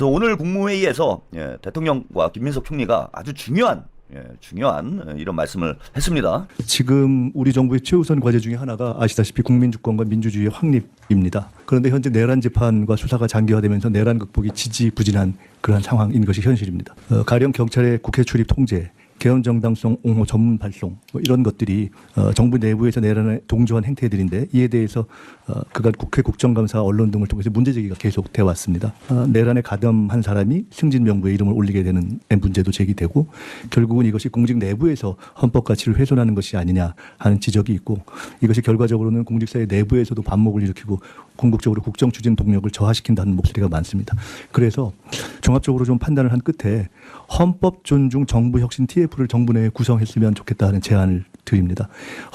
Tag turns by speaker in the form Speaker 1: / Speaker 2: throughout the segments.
Speaker 1: 그래서 오늘 국무회의에서 대통령과 김민석 총리가 아주 중요한 이런 말씀을 했습니다.
Speaker 2: 지금 우리 정부의 최우선 과제 중에 하나가 아시다시피 국민주권과 민주주의의 확립입니다. 그런데 현재 내란 재판과 수사가 장기화되면서 내란 극복이 지지부진한 그러한 상황인 것이 현실입니다. 가령 경찰의 국회 출입 통제, 개헌 정당성 옹호 전문 발송 이런 것들이 정부 내부에서 내란에 동조한 행태들인데 이에 대해서 그간 국회 국정감사 언론 등을 통해서 문제제기가 계속되어 왔습니다. 내란에 가담한 사람이 승진 명부에 이름을 올리게 되는 문제도 제기되고 결국은 이것이 공직 내부에서 헌법 가치를 훼손하는 것이 아니냐 하는 지적이 있고 이것이 결과적으로는 공직사회 내부에서도 반목을 일으키고 궁극적으로 국정 추진 동력을 저하시킨다는 목소리가 많습니다. 그래서 종합적으로 좀 판단을 한 끝에 헌법 존중 정부 혁신 TF를 정부 내에 구성했으면 좋겠다는 제안을 드립니다.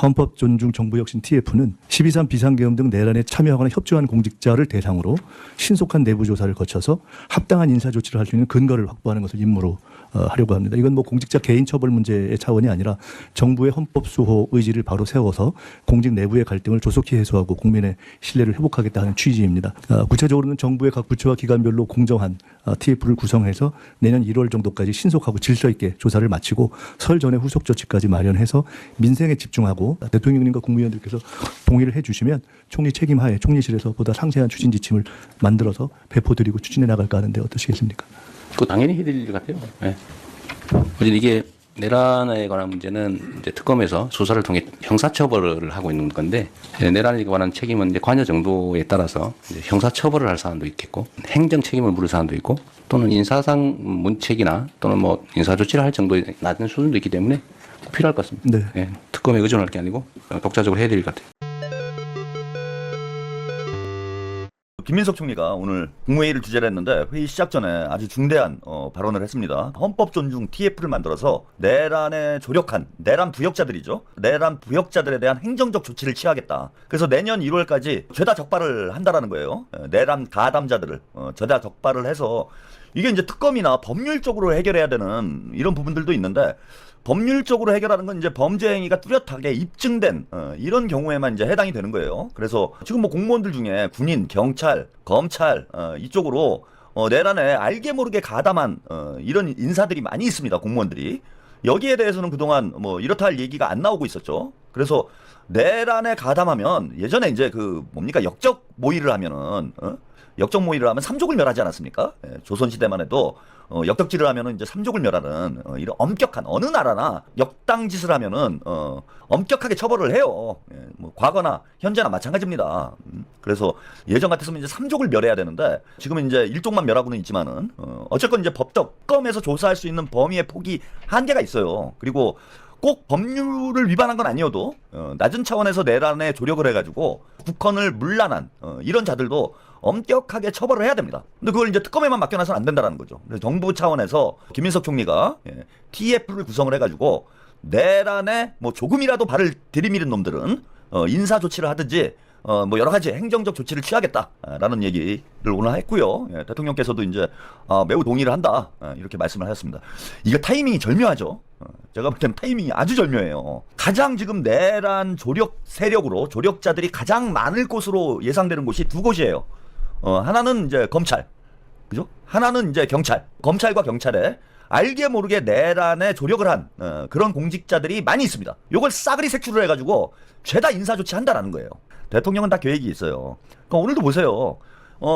Speaker 2: 헌법 존중 정부 혁신 TF는 12.3 비상계엄 등 내란에 참여하거나 협조한 공직자를 대상으로 신속한 내부 조사를 거쳐서 합당한 인사 조치를 할 수 있는 근거를 확보하는 것을 임무로 하려고 합니다. 이건 뭐 공직자 개인 처벌 문제의 차원이 아니라 정부의 헌법 수호 의지를 바로 세워서 공직 내부의 갈등을 조속히 해소하고 국민의 신뢰를 회복하겠다 하는 취지입니다. 구체적으로는 정부의 각 부처와 기관별로 공정한 TF를 구성해서 내년 1월 정도까지 신속하고 질서 있게 조사를 마치고 설 전에 후속 조치까지 마련해서 민생에 집중하고 대통령님과 국무위원들께서 동의를 해주시면 총리 책임하에 총리실에서 보다 상세한 추진 지침을 만들어서 배포드리고 추진해 나갈까 하는데 어떠시겠습니까?
Speaker 3: 그거 당연히 해야 될 일 같아요. 네. 어쨌든 이게 내란에 관한 문제는 이제 특검에서 수사를 통해 형사처벌을 하고 있는 건데 내란에 관한 책임은 이제 관여 정도에 따라서 이제 형사처벌을 할 사안도 있겠고 행정 책임을 물을 사안도 있고 또는 인사상 문책이나 또는 뭐 인사조치를 할 정도의 낮은 수준도 있기 때문에 필요할 것 같습니다.
Speaker 2: 네.
Speaker 3: 네. 특검에 의존할 게 아니고 독자적으로 해야 될 일 같아요.
Speaker 1: 김민석 총리가 오늘 국무회의를 주재를 했는데 회의 시작 전에 아주 중대한 발언을 했습니다. 헌법 존중 TF를 만들어서 내란에 조력한 내란 부역자들이죠. 내란 부역자들에 대한 행정적 조치를 취하겠다. 그래서 내년 1월까지 죄다 적발을 한다라는 거예요. 내란 가담자들을 죄다 적발을 해서 이게 이제 특검이나 법률적으로 해결해야 되는 이런 부분들도 있는데 법률적으로 해결하는 건 이제 범죄 행위가 뚜렷하게 입증된 이런 경우에만 이제 해당이 되는 거예요. 그래서 지금 뭐 공무원들 중에 군인, 경찰, 검찰 이쪽으로 내란에 알게 모르게 가담한 이런 인사들이 많이 있습니다. 공무원들이. 여기에 대해서는 그동안 뭐 이렇다 할 얘기가 안 나오고 있었죠. 그래서 내란에 가담하면 예전에 이제 그 뭡니까 역적 모의를 하면은 역적 모의를 하면 삼족을 멸하지 않았습니까? 조선시대만 해도 역적질을 하면은 이제 삼족을 멸하는 이런 엄격한 어느 나라나 역당 짓을 하면은 엄격하게 처벌을 해요. 뭐 과거나 현재나 마찬가지입니다. 그래서 예전 같았으면 이제 삼족을 멸해야 되는데 지금은 이제 일족만 멸하고는 있지만은 어쨌건 이제 법적검에서 조사할 수 있는 범위의 폭이 한계가 있어요. 그리고 꼭 법률을 위반한 건 아니어도 낮은 차원에서 내란에 조력을 해가지고 국헌을 문란한 이런 자들도 엄격하게 처벌을 해야 됩니다. 근데 그걸 이제 특검에만 맡겨놔서는 안 된다는 거죠. 그래서 정부 차원에서 김민석 총리가 TF를 구성을 해가지고 내란에 뭐 조금이라도 발을 들이미는 놈들은 인사 조치를 하든지 뭐 여러 가지 행정적 조치를 취하겠다라는 얘기를 오늘 했고요. 대통령께서도 이제 매우 동의를 한다 이렇게 말씀을 하셨습니다. 이거 타이밍이 절묘하죠. 제가 볼 때는 타이밍이 아주 절묘해요. 가장 지금 내란 조력 세력으로 조력자들이 가장 많을 곳으로 예상되는 곳이 두 곳이에요. 하나는 이제 검찰, 그죠? 하나는 이제 경찰. 검찰과 경찰에 알게 모르게 내란에 조력을 한 그런 공직자들이 많이 있습니다. 요걸 싸그리 색출을 해가지고 죄다 인사 조치한다라는 거예요. 대통령은 다 계획이 있어요. 그러니까 오늘도 보세요.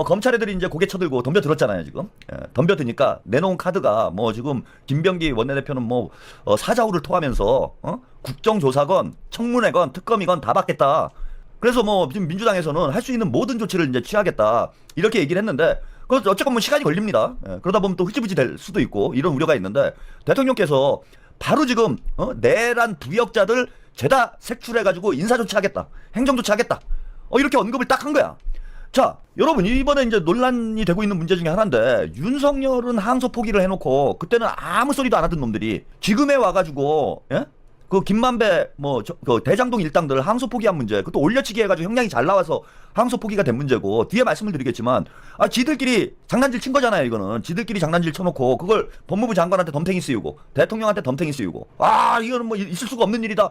Speaker 1: 검찰 애들이 이제 고개 쳐들고 덤벼들었잖아요, 지금. 덤벼드니까 내놓은 카드가 뭐 지금 김병기 원내대표는 뭐 사자후를 토하면서 국정조사건, 청문회건, 특검이건 다 받겠다. 그래서 뭐 지금 민주당에서는 할 수 있는 모든 조치를 이제 취하겠다. 이렇게 얘기를 했는데 그 어쨌건 뭐 시간이 걸립니다. 그러다 보면 또 흐지부지 될 수도 있고 이런 우려가 있는데 대통령께서 바로 지금 내란 부역자들 죄다 색출해가지고 인사조치하겠다. 행정조치하겠다. 이렇게 언급을 딱 한 거야. 자, 여러분 이번에 이제 논란이 되고 있는 문제 중에 하나인데 윤석열은 항소 포기를 해놓고 그때는 아무 소리도 안 하던 놈들이 지금에 와가지고 그 김만배 그 대장동 일당들 항소 포기한 문제 그것도 올려치기 해가지고 형량이 잘 나와서 항소 포기가 된 문제고 뒤에 말씀을 드리겠지만 지들끼리 장난질 친 거잖아요. 이거는 지들끼리 장난질 쳐놓고 그걸 법무부 장관한테 덤탱이 씌우고 대통령한테 덤탱이 씌우고 이거는 뭐 있을 수가 없는 일이다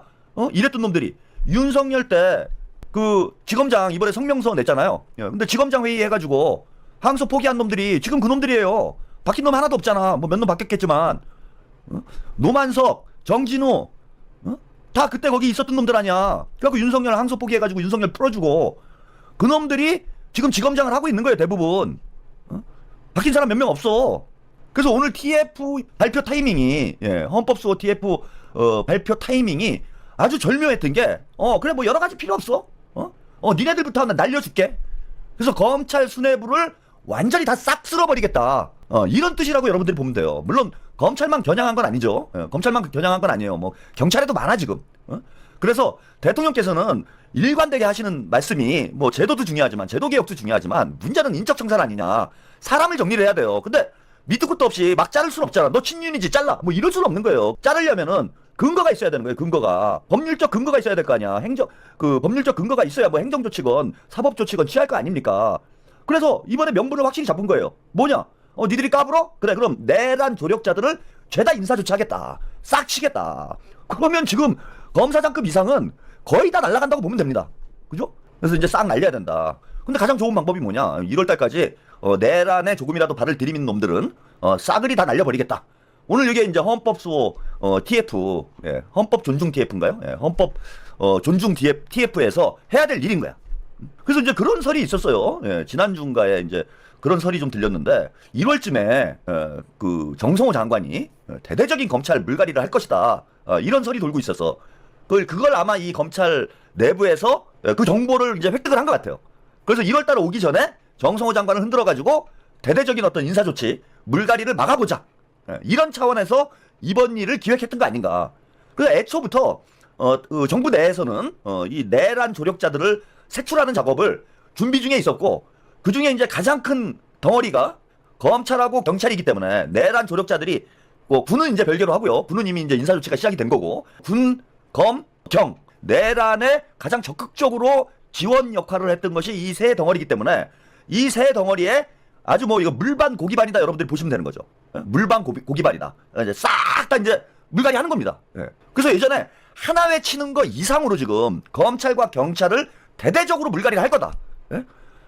Speaker 1: 이랬던 놈들이 윤석열 때 그 지검장 이번에 성명서 냈잖아요. 근데 지검장 회의 해가지고 항소 포기한 놈들이 지금 그 놈들이에요. 바뀐 놈 하나도 없잖아. 뭐 몇 놈 바뀌었겠지만. 노만석, 정진우, 다 그때 거기 있었던 놈들 아니야. 그래갖고 윤석열 항소 포기해가지고 윤석열 풀어주고 그 놈들이 지금 지검장을 하고 있는 거예요, 대부분. 바뀐 사람 몇 명 없어. 그래서 오늘 TF 발표 타이밍이, 헌법수호 TF 발표 타이밍이 아주 절묘했던 게, 그래 뭐 여러 가지 필요 없어. 니네들부터 하나 날려줄게. 그래서 검찰 수뇌부를 완전히 다 싹 쓸어버리겠다. 이런 뜻이라고 여러분들이 보면 돼요. 물론 검찰만 겨냥한 건 아니죠. 검찰만 겨냥한 건 아니에요. 뭐 경찰에도 많아 지금. 그래서 대통령께서는 일관되게 하시는 말씀이 뭐 제도도 중요하지만 제도 개혁도 중요하지만 문제는 인적 청산 아니냐. 사람을 정리를 해야 돼요. 근데 밑도 끝도 없이 막 자를 수는 없잖아. 너 친윤이지 잘라. 뭐 이럴 수는 없는 거예요. 자르려면은 근거가 있어야 되는 거예요. 근거가. 법률적 근거가 있어야 될 거 아니야. 법률적 근거가 있어야 뭐 행정조치건 사법조치건 취할 거 아닙니까? 그래서 이번에 명분을 확실히 잡은 거예요. 뭐냐? 니들이 까불어? 그래, 그럼 내란 조력자들을 죄다 인사조치하겠다. 싹 치겠다. 그러면 지금 검사장급 이상은 거의 다 날아간다고 보면 됩니다. 그죠? 그래서 이제 싹 날려야 된다. 근데 가장 좋은 방법이 뭐냐? 1월달까지 내란에 조금이라도 발을 들이민 놈들은 싸그리 다 날려버리겠다. 오늘 이게 이제 헌법수호 TF, 헌법 존중 TF인가요? 헌법 존중 TF에서 해야 될 일인 거야. 그래서 이제 그런 설이 있었어요. 지난주인가에 이제 그런 설이 좀 들렸는데 1월쯤에 그 정성호 장관이 대대적인 검찰 물갈이를 할 것이다. 이런 설이 돌고 있어서 그걸 아마 이 검찰 내부에서 그 정보를 이제 획득을 한 것 같아요. 그래서 1월달 오기 전에 정성호 장관을 흔들어가지고 대대적인 어떤 인사조치, 물갈이를 막아보자. 이런 차원에서 이번 일을 기획했던 거 아닌가. 그래서 애초부터 정부 내에서는 이 내란 조력자들을 색출하는 작업을 준비 중에 있었고 그 중에 이제 가장 큰 덩어리가 검찰하고 경찰이기 때문에 내란 조력자들이 군은 이제 별개로 하고요. 군은 이미 이제 인사조치가 시작이 된 거고 군, 검, 경 내란에 가장 적극적으로 지원 역할을 했던 것이 이 세 덩어리이기 때문에 이 세 덩어리에 아주 뭐 이거 물반 고기반이다 여러분들이 보시면 되는 거죠. 물반 고기반이다. 이제 싹 다 이제 물갈이 하는 겁니다. 그래서 예전에 하나회 치는 거 이상으로 지금 검찰과 경찰을 대대적으로 물갈이를 할 거다.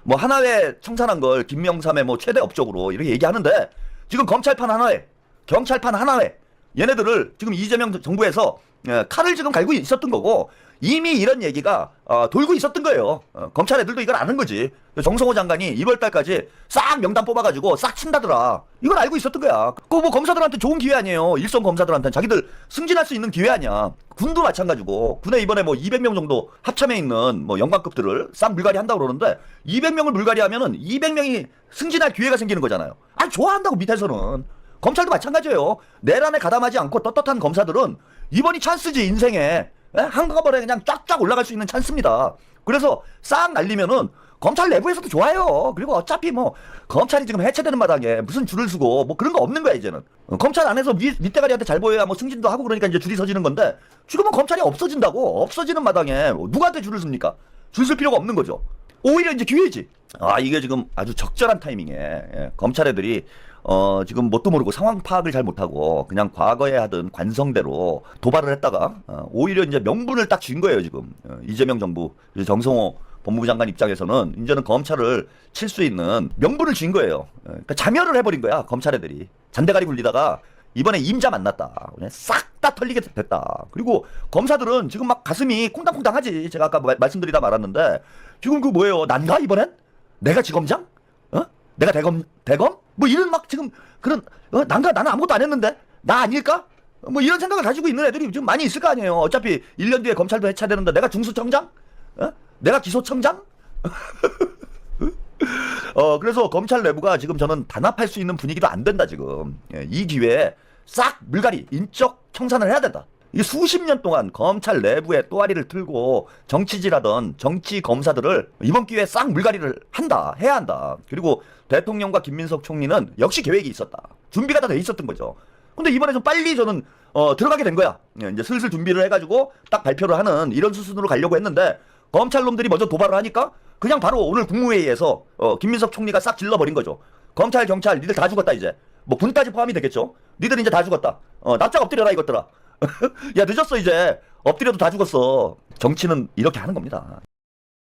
Speaker 1: 뭐 하나회 청산한 걸 김명삼의 뭐 최대 업적으로 이렇게 얘기하는데 지금 검찰판 하나회, 경찰판 하나회 얘네들을 지금 이재명 정부에서 칼을 지금 갈고 있었던 거고 이미 이런 얘기가 돌고 있었던 거예요. 검찰 애들도 이걸 아는 거지. 정성호 장관이 1월달까지 싹 명단 뽑아가지고 싹 친다더라. 이걸 알고 있었던 거야. 그거 뭐 검사들한테 좋은 기회 아니에요. 일선 검사들한테는 자기들 승진할 수 있는 기회 아니야. 군도 마찬가지고 군에 이번에 뭐 200명 정도 합참에 있는 뭐 영관급들을 싹 물갈이 한다고 그러는데 200명을 물갈이 하면은 200명이 승진할 기회가 생기는 거잖아요. 좋아한다고 밑에서는. 검찰도 마찬가지예요. 내란에 가담하지 않고 떳떳한 검사들은 이번이 찬스지 인생에. 한꺼번에 그냥 쫙쫙 올라갈 수 있는 찬스입니다. 그래서 싹 날리면은 검찰 내부에서도 좋아요. 그리고 어차피 뭐 검찰이 지금 해체되는 마당에 무슨 줄을 서고 뭐 그런 거 없는 거야 이제는. 검찰 안에서 밑대가리한테 잘 보여야 뭐 승진도 하고 그러니까 이제 줄이 서지는 건데 지금은 검찰이 없어진다고. 없어지는 마당에 누구한테 줄을 섭니까? 줄 쓸 필요가 없는 거죠. 오히려 이제 기회지. 이게 지금 아주 적절한 타이밍에 검찰 애들이 지금 뭣도 모르고 상황 파악을 잘 못하고 그냥 과거에 하던 관성대로 도발을 했다가 오히려 이제 명분을 딱 쥔 거예요 지금. 이재명 정부 정성호 법무부 장관 입장에서는 이제는 검찰을 칠 수 있는 명분을 쥔 거예요. 그러니까 자멸을 해버린 거야 검찰 애들이. 잔대가리 굴리다가 이번에 임자 만났다. 싹 다 털리게 됐다. 그리고 검사들은 지금 막 가슴이 콩당콩당하지. 제가 아까 말씀드리다 말았는데 지금 그 뭐예요? 난가 이번엔? 내가 지검장? 내가 대검? 뭐 이런 막 지금 그런 난가 나는 아무것도 안 했는데 나 아닐까? 뭐 이런 생각을 가지고 있는 애들이 지금 많이 있을 거 아니에요. 어차피 1년 뒤에 검찰도 해체되는데 내가 중수청장? 내가 기소청장? 그래서 검찰 내부가 지금 저는 단합할 수 있는 분위기도 안 된다 지금. 이 기회에 싹 물갈이 인적 청산을 해야 된다. 이게 수십 년 동안 검찰 내부에 또아리를 틀고 정치질하던 정치 검사들을 이번 기회에 싹 물갈이를 해야 한다. 그리고 대통령과 김민석 총리는 역시 계획이 있었다. 준비가 다 돼 있었던 거죠. 근데 이번에 좀 빨리 저는 들어가게 된 거야. 이제 슬슬 준비를 해가지고 딱 발표를 하는 이런 수순으로 가려고 했는데 검찰 놈들이 먼저 도발을 하니까 그냥 바로 오늘 국무회의에서 김민석 총리가 싹 질러버린 거죠. 검찰 경찰 니들 다 죽었다 이제. 뭐 군까지 포함이 되겠죠. 니들 이제 다 죽었다. 납작 엎드려라 이것들아. 야 늦었어 이제. 엎드려도 다 죽었어. 정치는 이렇게 하는 겁니다.